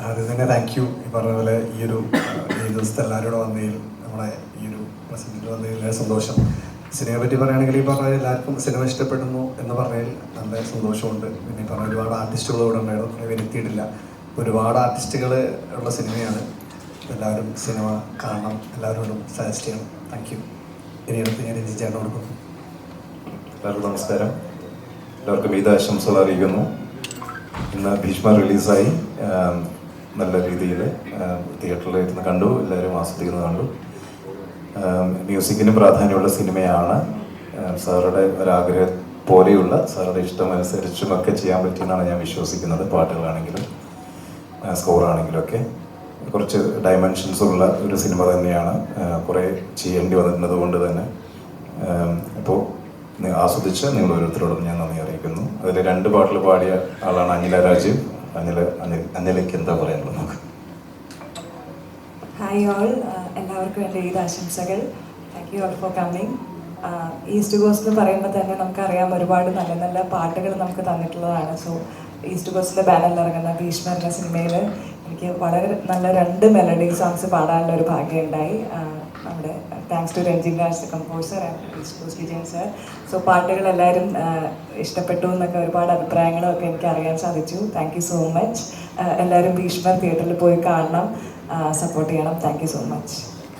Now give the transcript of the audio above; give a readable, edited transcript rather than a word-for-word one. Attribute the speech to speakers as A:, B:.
A: അത് തന്നെ thank you. ഈ പറഞ്ഞ പോലെ ഈ ദിവസത്തെ എല്ലാവരോടും വന്നതിൽ നമ്മുടെ ഈ പ്രസൻറ്റിൽ വന്നതിൽ സന്തോഷം. സിനിമയെ പറ്റി പറയുകയാണെങ്കിൽ ഈ പറഞ്ഞ എല്ലാവർക്കും സിനിമ ഇഷ്ടപ്പെടുന്നു എന്ന് പറഞ്ഞതിൽ നല്ല സന്തോഷമുണ്ട്. പിന്നെ ഈ പറഞ്ഞ ഒരുപാട് ആർട്ടിസ്റ്റുകൾ ഇവിടെ ഉണ്ടായിരുന്നു, കുറേ പേര് എത്തിയിട്ടില്ല. ഒരുപാട് ആർട്ടിസ്റ്റുകൾ ഉള്ള സിനിമയാണ്. എല്ലാവരും സിനിമ കാണണം, എല്ലാവരോടും സജസ്റ്റ് ചെയ്യണം. Thank U. ഇനി അടുത്ത് ഞാൻ രഞ്ജിച്ചേട്ടൻ കൊടുക്കുന്നു.
B: എല്ലാവർക്കും നമസ്കാരം. എല്ലാവർക്കും ഈദാശംസകൾ അറിയിക്കുന്നു. ഇന്ന് ഭീഷ്മ റിലീസായി. നല്ല രീതിയിൽ തിയേറ്ററിൽ ഇരുന്ന് കണ്ടു, എല്ലാവരും ആസ്വദിക്കുന്നത് കണ്ടു. മ്യൂസിക്കിന് പ്രാധാന്യമുള്ള സിനിമയാണ്. സാറുടെ ഒരാഗ്രഹം പോലെയുള്ള സാറുടെ ഇഷ്ടമനുസരിച്ചുമൊക്കെ ചെയ്യാൻ പറ്റിയെന്നാണ് ഞാൻ വിശ്വസിക്കുന്നത്. പാട്ടുകളാണെങ്കിലും സ്കോറാണെങ്കിലും ഒക്കെ കുറച്ച് ഡയമെൻഷൻസ് ഉള്ള ഒരു സിനിമ തന്നെയാണ്. കുറേ ചെയ്യേണ്ടി വന്നിരുന്നത് കൊണ്ട് തന്നെ അപ്പോൾ ആസ്വദിച്ച് നിങ്ങൾ ഓരോരുത്തരോടും ഞാൻ നന്ദി അറിയിക്കുന്നു. അതിൽ 2 പാട്ടുകൾ പാടിയ ആളാണ് അനില രാജീവ്. അനിലയ്ക്ക് എന്താ പറയാനുള്ളത് നമുക്ക്?
C: ഹായ് ഓൾ, എല്ലാവർക്കും എൻ്റെ ഈദ് ആശംസകൾ. Thank you all for coming. East cost എന്ന് പറയുമ്പോൾ തന്നെ നമുക്കറിയാം ഒരുപാട് നല്ല നല്ല പാട്ടുകൾ നമുക്ക് തന്നിട്ടുള്ളതാണ്. സോ ഈസ്റ്റ് കോസ്റ്റിൻ്റെ ബാനറിൽ ഇറങ്ങുന്ന ഭീഷ്മ എന്ന സിനിമയിൽ എനിക്ക് വളരെ നല്ല 2 മെലഡി സോങ്സ് പാടാനുള്ള ഒരു ഭാഗ്യം ഉണ്ടായി. നമ്മുടെ thanks to Ranjin Raj composer and East Coast Vijayan sir. So പാട്ടുകൾ എല്ലാവരും ഇഷ്ടപ്പെട്ടു എന്നൊക്കെ ഒരുപാട് അഭിപ്രായങ്ങളൊക്കെ എനിക്ക് അറിയാൻ സാധിച്ചു. Thank you so much. എല്ലാവരും ഭീഷ്മ തിയേറ്ററിൽ പോയി കാണണം, സപ്പോർട്ട് ചെയ്യണം. Thank you so much.